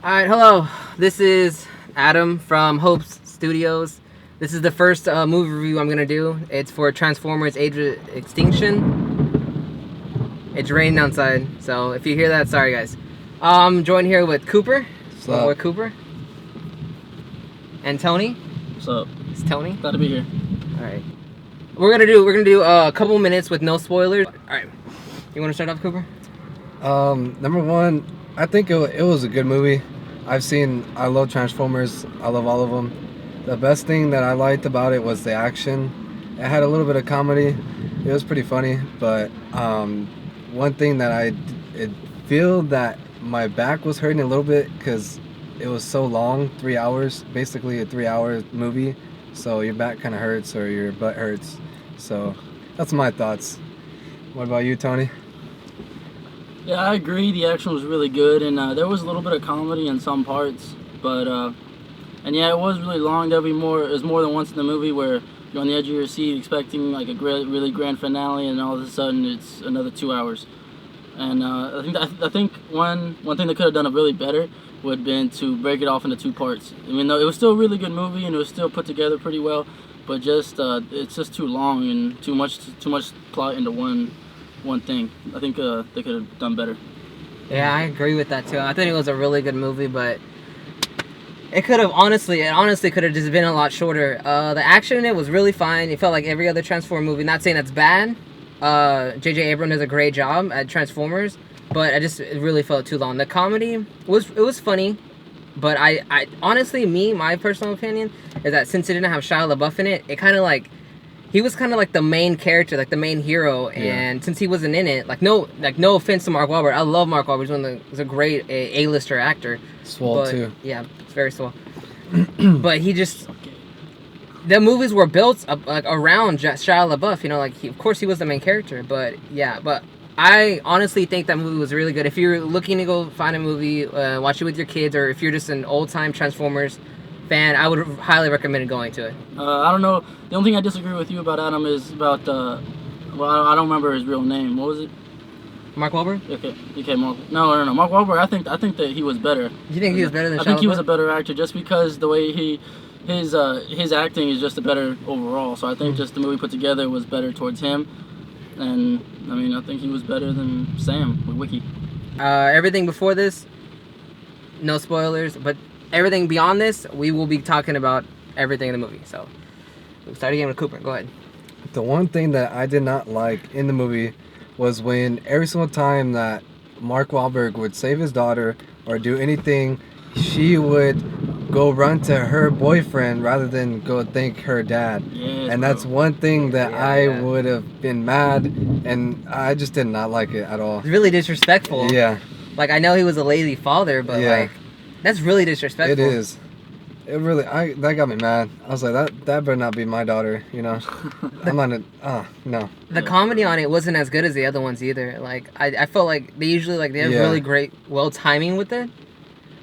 Alright, hello. This is Adam from Hope's Studios. This is the first movie review I'm going to do. It's for Transformers Age of Extinction. It's raining outside, so if you hear that, sorry guys. I'm joined here with Cooper. What's up? With Cooper. And Tony. What's up? It's Tony. Glad to be here. Alright. We're gonna do a couple minutes with no spoilers. Alright. You wanna start off, Cooper? Number one, I think it was a good movie. I love Transformers. I love all of them. The best thing that I liked about it was the action. It had a little bit of comedy. It was pretty funny, but one thing that I feel that my back was hurting a little bit because it was so long, 3 hours, basically a 3-hour movie. So your back kind of hurts or your butt hurts. So that's my thoughts. What about you, Tony? Yeah, I agree. The action was really good, and there was a little bit of comedy in some parts, but and yeah, it was really long. There'll be more. There's more than once in the movie where you're on the edge of your seat, expecting like a really grand finale, and all of a sudden it's another 2 hours. And I think one thing they could have done really better would have been to break it off into 2 parts. I mean, it was still a really good movie, and it was still put together pretty well, but just it's just too long and too much plot into one thing. I think they could have done better. Yeah, I agree with that too. I think it was a really good movie, but it honestly could have just been a lot shorter. The action in it was really fine. It felt like every other Transformer movie. Not saying that's bad. J.J. Abrams does a great job at Transformers, but it really felt too long. The comedy was funny, but I honestly, my personal opinion is that since it didn't have Shia LaBeouf in it, it kind of like he was kind of like the main character, like the main hero, and since he wasn't in it, no offense to Mark Wahlberg, I love Mark Wahlberg. He's a great A-lister actor. Swole too. Yeah, it's very swole. But the movies were built around Shia LaBeouf. Of course he was the main character, but I honestly think that movie was really good. If you're looking to go find a movie, watch it with your kids, or if you're just an old-time Transformers fan, I would highly recommend going to it. I don't know. The only thing I disagree with you about Adam is about I don't remember his real name. What was it? Mark Wahlberg? Okay, Mark. No. Mark Wahlberg. I think that he was better. You think he was better than Shia LaBeouf? I think he was a better actor just because the way his acting is just a better overall. So I think just the movie put together was better towards him, and I mean I think he was better than Sam with Wiki. Everything before this, no spoilers, but everything beyond this, we will be talking about everything in the movie. So, we'll start again with Cooper. Go ahead. The one thing that I did not like in the movie was when every single time that Mark Wahlberg would save his daughter or do anything, she would go run to her boyfriend rather than go thank her dad. Yes, and that's bro. one thing that I would have been mad, and I just did not like it at all. It's really disrespectful. Yeah. I know he was a lazy father, but that's really disrespectful. It is. It really, that got me mad. I was like, that better not be my daughter, I'm not, no. The comedy on it wasn't as good as the other ones either. I felt like they usually, they have really great, timing with it.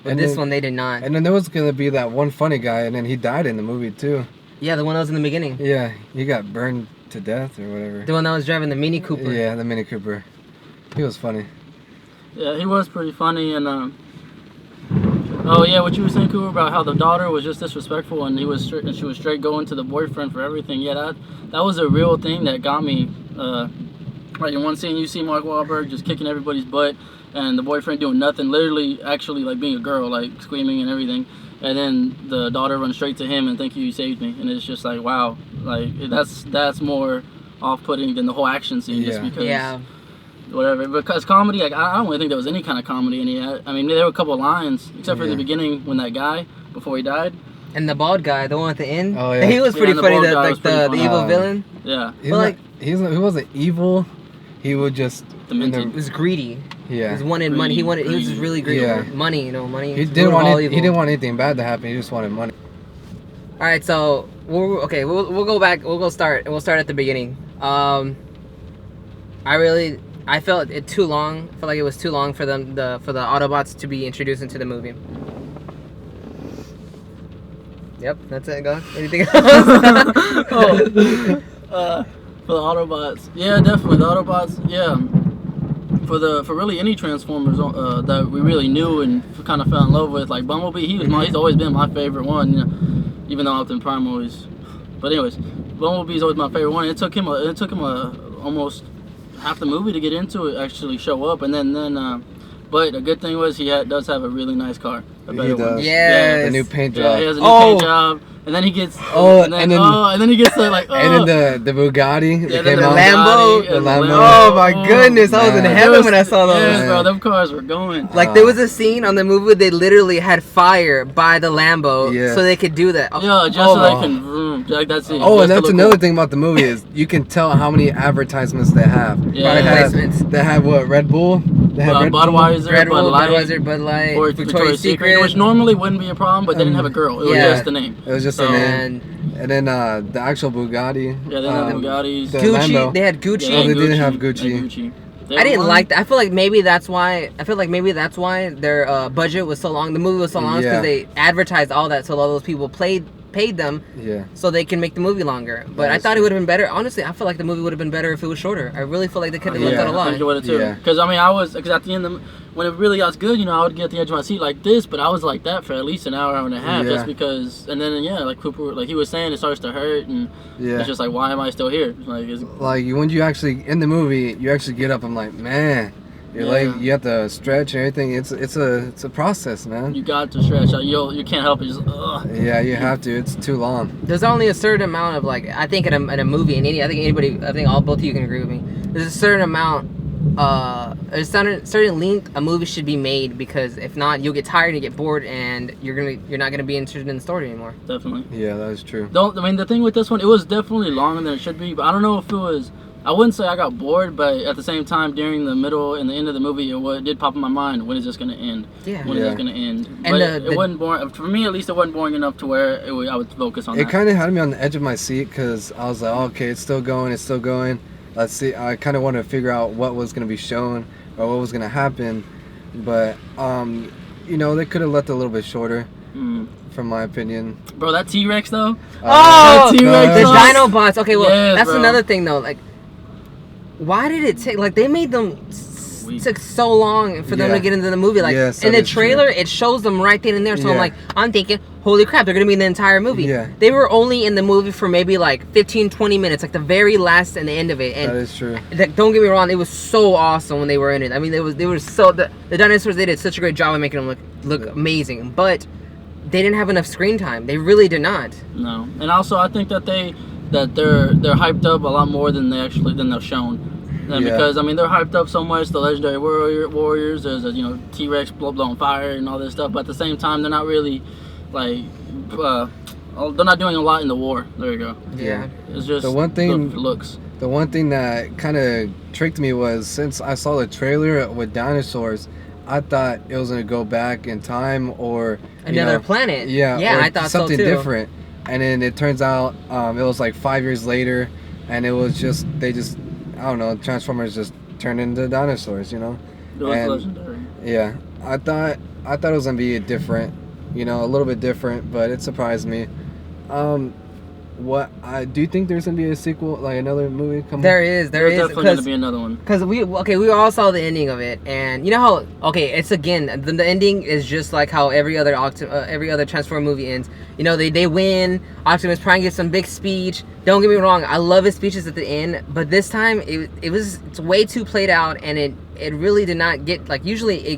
But this one, they did not. And then there was going to be that one funny guy, and then he died in the movie, too. Yeah, the one that was in the beginning. Yeah, he got burned to death or whatever. The one that was driving the Mini Cooper. Yeah, the Mini Cooper. He was funny. Yeah, he was pretty funny, and oh yeah, what you were saying, Cooper, about how the daughter was just disrespectful, and she was straight going to the boyfriend for everything. Yeah, that was a real thing that got me. Right, in one scene you see Mark Wahlberg just kicking everybody's butt, and the boyfriend doing nothing, literally, actually being a girl, screaming and everything, and then the daughter runs straight to him and thank you saved me, and it's just wow, that's more off-putting than the whole action scene, just because. Whatever, because comedy, I don't really think there was any kind of comedy in it. I mean, there were a couple of lines, except for the beginning when that guy, before he died. And the bald guy, the one at the end. Oh, yeah. He was pretty funny, the funny. evil villain. Yeah. He wasn't evil. He would just... He was greedy. Yeah. He was wanted money. He was just really greedy. Yeah. Money, money. He didn't want anything bad to happen. He just wanted money. All right, so we'll go back. We'll start at the beginning. I felt it too long. I felt like it was too long for the Autobots to be introduced into the movie. Yep, that's it. Go. Anything else? For the Autobots, yeah, definitely the Autobots, yeah. for really any Transformers that we really knew and kind of fell in love with, like Bumblebee, he's always been my favorite one. You know, even though Optimus Prime always. But anyways, Bumblebee's always my favorite one. It took him almost half the movie to get into it, actually show up, and then. But the good thing was does have a really nice car. A better one. Yeah, the new paint job. Yeah, he has a new paint job. And then he gets and then he gets the like and then the Bugatti that came the out. Lambo. The Lambo. Oh my goodness, I was in man. heaven when I saw those. Yeah, bro, them cars were going. Like there was a scene on the movie where they literally had fire by the Lambo Yeah. so they could do that. Yeah, just so they can vroom. Like that's it. Oh, Just and to that's look another cool. thing about the movie is you can tell how many advertisements they have. Yeah. They have, Placements. they have what, Red Bull? They have Red Bull. Budweiser, Red Bull, Bud Light, Budweiser, Bud Light, or Victoria's Secret. which normally wouldn't be a problem, but they didn't have a girl. It was Yeah. just the name. It was just So- a name. And And then the actual Bugatti. Yeah, they had the Bugattis. the Gucci, Lambo. they had Gucci. Oh, they didn't have They Gucci. had Gucci. They I had didn't one- like that. I feel like maybe that's why. Their budget was so long. The movie was so long because Yeah. they advertised all that, so all those people paid them Yeah. so they can make the movie longer. But That I is thought it true. would have been better. Honestly, I feel like the movie would have been better if it was shorter. I really feel like they could have left Yeah, that a I think it lot. would have too. Yeah. Because because at the end, when it really got good, I would get at the edge of my seat like this, but I was like that for at least an hour and a half, Yeah. just because. And then like Cooper, like he was saying, it starts to hurt, and Yeah. it's just like, why am I still here? Like, Like when you actually in the movie, you actually get up. I'm like, man, you're Yeah. like you have to stretch and everything. It's a process, man. you got to stretch. You can't help it. Just Yeah, you have to. It's too long. There's only a certain amount of like I think in a movie and I think both of you can agree with me. There's a certain amount there's certain length a movie should be made, because if not you'll get tired and you get bored and you're not gonna be interested in the story anymore. definitely. Yeah, that is true. The thing with this one, it was definitely longer than it should be, but I don't know if it was. I wouldn't say I got bored, but at the same time, during the middle and the end of the movie, it did pop in my mind, when is this going to end? Yeah. When is Yeah. this going to end? And But the- it wasn't boring. For me, at least, it wasn't boring enough to where I would focus on It that. kind of had me on the edge of my seat because I was like, oh, okay, it's still going. Let's see. I kind of wanted to figure out what was going to be shown or what was going to happen, but they could have left it a little bit shorter, from my opinion. Bro, that T-Rex, though? Oh, that T-Rex the sauce. Dinobots. Okay, well, Yes, that's bro. another thing though. Like, why did it take? Like, they made them took so long for them Yeah. to get into the movie. Like, Yes, in that the is true. trailer, it shows them right then and there. So Yeah. I'm thinking, holy crap, they're gonna be in the entire movie. Yeah. They were only in the movie for maybe like 15, 20 minutes, like the very last and the end of it. That And is true. like, don't get me wrong, it was so awesome when they were in it. I mean, they were so the dinosaurs. They did such a great job of making them look amazing, but they didn't have enough screen time. They really did not. No. And also, I think that they're hyped up a lot more than they're shown. And Yeah. because they're hyped up so much, the legendary warriors, there's a T-Rex blowing fire and all this stuff, but at the same time they're not really like they're not doing a lot in the war. There you go. Yeah. It's just The one thing- looks. The one thing that kind of tricked me was, since I saw the trailer with dinosaurs, I thought it was gonna go back in time or Another planet. Yeah, Yeah, or I thought something so too. different. And then it turns out it was like 5 years later, and it was I don't know, Transformers just turned into dinosaurs, It was And- legendary. Yeah, I thought it was gonna be different, a little bit different, but it surprised me. Do you think there's gonna be a sequel, like another movie coming? There is There's definitely going to be another one. because we all saw the ending of it, and you know how it's again the ending is just like how every other Transformer movie ends. They win. Optimus Prime gives some big speech. Don't get me wrong, I love his speeches at the end, but this time it's way too played out, and it really did not get like usually it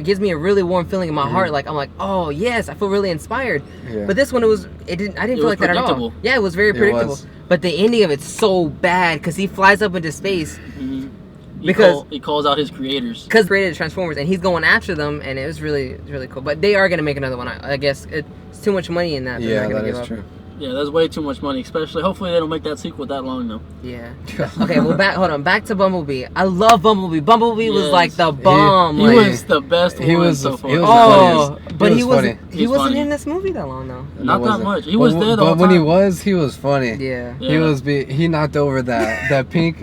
gives me a really warm feeling in my heart. Like I'm like, oh yes, I feel really inspired. Yeah. But this one I didn't feel was like that at all. predictable. Yeah, it was very predictable. was. But the ending of it's so bad because he flies up into space. He Because- he calls out his creators. Because created Transformers, and he's going after them, and it was really, really cool. But they are gonna make another one. I guess it's too much money in that. They're Yeah, not gonna that give is up. true. Yeah, that's way too much money. Especially, hopefully, they don't make that sequel that long though. Yeah. Okay. Well, back to Bumblebee. I love Bumblebee. Bumblebee was Yes. like the bomb. He like, was the best He one was so the- far. he was oh, He but was he wasn't. funny. He He's wasn't funny. in this movie that long though. Not that wasn't. much. He was there the whole But when time. he was funny. Yeah. Yeah. He knocked over that pink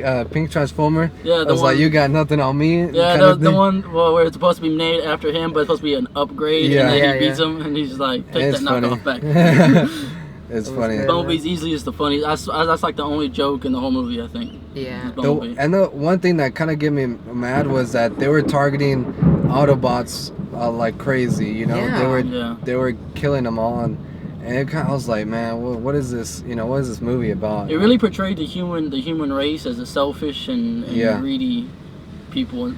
Transformer. Yeah, It the was like, one- you got nothing on me. Yeah, kind the of thing. one where it's supposed to be named after him, but it's supposed to be an upgrade, Yeah. and then Yeah, he beats yeah. him, and he's like, take It's that funny. knockoff back. It's It was funny. good. Bumblebee's easily just the funny. That's like the only joke in the whole movie, I think. Yeah. is Bumblebee. The one thing that kind of gave me mad was that they were targeting Autobots like crazy. You know, Yeah. they were killing them all, and it kind of, I was like, man, what is this? You know, what is this movie about? It really portrayed the human race as a selfish and Yeah. greedy people,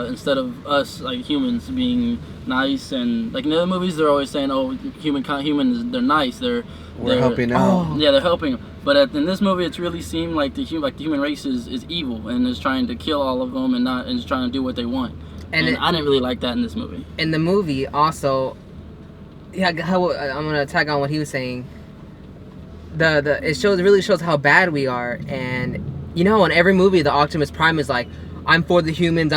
instead of us like humans being nice. And like in the other movies, they're always saying, "Oh, humans, they're nice. They're helping out. Oh. Yeah, they're helping." But in this movie, it's really seemed like the human race is evil and is trying to kill all of them and is trying to do what they want. And I didn't really like that in this movie. In the movie, also, yeah, I'm gonna tag on what he was saying. It really shows how bad we are, and you know, in every movie, the Optimus Prime is like, I'm for the humans,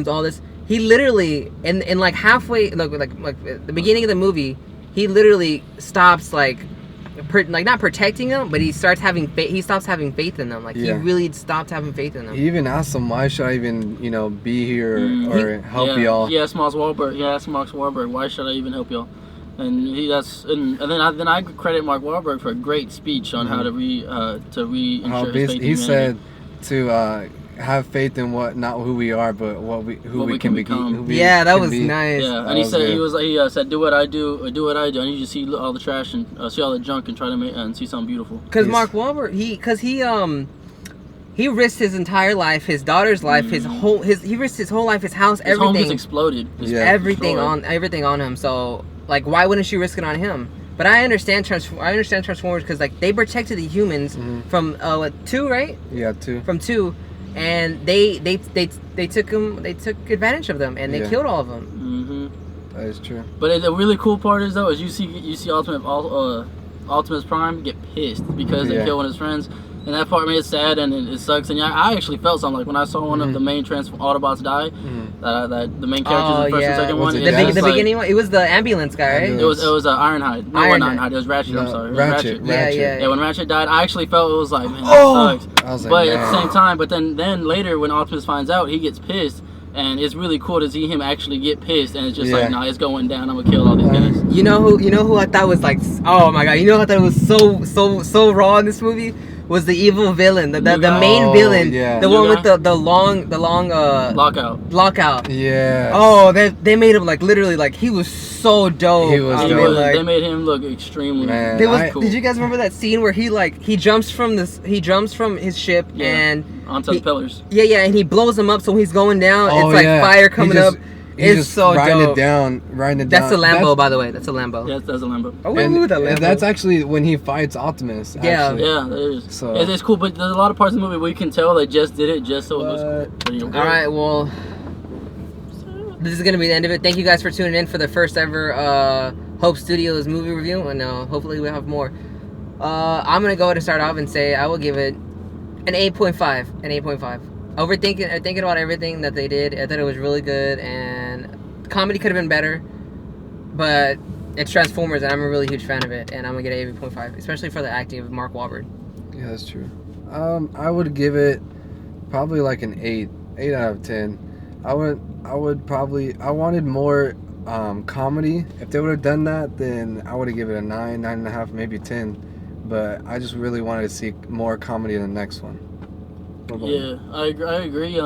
all this. He literally, in like halfway, like at the beginning of the movie, he literally stops like not protecting them, but he starts having faith. He stops having faith in them. Like he really stopped having faith in them. He even asked them, why should I even, be here or help y'all? He asked Mark Wahlberg, why should I even help y'all? And then I credit Mark Wahlberg for a great speech on how to reinsure his faith in He humanity. said to have faith in not who we are, but who we can become. Yeah, that was nice. Yeah, and he said, do what I do. I need you to see all the trash and see all the junk and try to see something beautiful. Because Mark Wahlberg, he risked his entire life, his daughter's life, he risked his whole life, his house, His everything. home just exploded. Everything on him. So like, why wouldn't she risk it on him? But I understand Transformers because like they protected the humans from 2, right? Yeah, 2. From 2. And they took advantage of them, and they killed all of them. Mm-hmm. That is true. But the really cool part is though, is you see Optimus Prime get pissed because they kill one of his friends, and that part made it sad and it sucks. And I actually felt something like when I saw one of the main Autobots die, that the main characters in the first and second one. The beginning one, it was the ambulance guy, right? It was Ironhide. No, Ironhide. It was Ratchet. No, I'm sorry. Ratchet. Yeah. When Ratchet died, I actually felt it was like, man, that sucks. I was like, But man. at the same time, then later when Optimus finds out, he gets pissed, and it's really cool to see him actually get pissed, and it's just like, nah, it's going down. I'm gonna kill all these guys. You know who I thought was like, oh my god, you know who I thought was so raw in this movie? Was the evil villain, the main villain, the one with the long lockout. Yeah. Oh, they made him like literally like he was so dope. They made him look extremely. Cool. Did you guys remember that scene where he jumps from his ship and onto the pillars? Yeah, and he blows them up, so when he's going down, it's like fire coming up. It's so riding dope. it down. That's a Lambo, by the way. That's a Lambo. Yes, that's a Lambo. Oh, and that Lambo. That's actually when he fights Optimus. Actually. Yeah, there is. So it's cool, but there's a lot of parts of the movie where you can tell they just did it just so it looks cool. All right, well, this is gonna be the end of it. Thank you guys for tuning in for the first ever Hope Studios movie review, and hopefully we'll have more. I'm gonna go ahead and start off and say I will give it an 8.5. An 8.5. Thinking about everything that they did, I thought it was really good, and comedy could have been better, but it's Transformers, and I'm a really huge fan of it, and I'm gonna get an 8.5, especially for the acting of Mark Wahlberg. Yeah, that's true. I would give it probably like an 8 out of 10. I wanted more comedy. If they would have done that, then I would have given it a 9, 9.5, maybe 10. But I just really wanted to see more comedy in the next one. Yeah, I agree.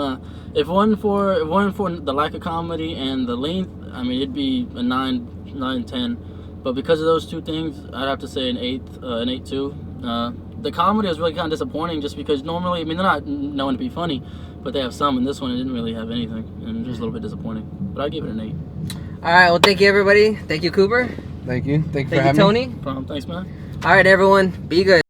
If it wasn't for the lack of comedy and the length, I mean, it'd be a 9, 10. But because of those two things, I'd have to say an 8 too. The comedy was really kind of disappointing, just because normally, I mean, they're not known to be funny, but they have some. And this one, it didn't really have anything, and just a little bit disappointing. But I'd give it an 8. All right, well, thank you everybody. Thank you, Cooper. Thank you. Thank you for having having me. No problem. Thanks, man. All right, everyone, be good.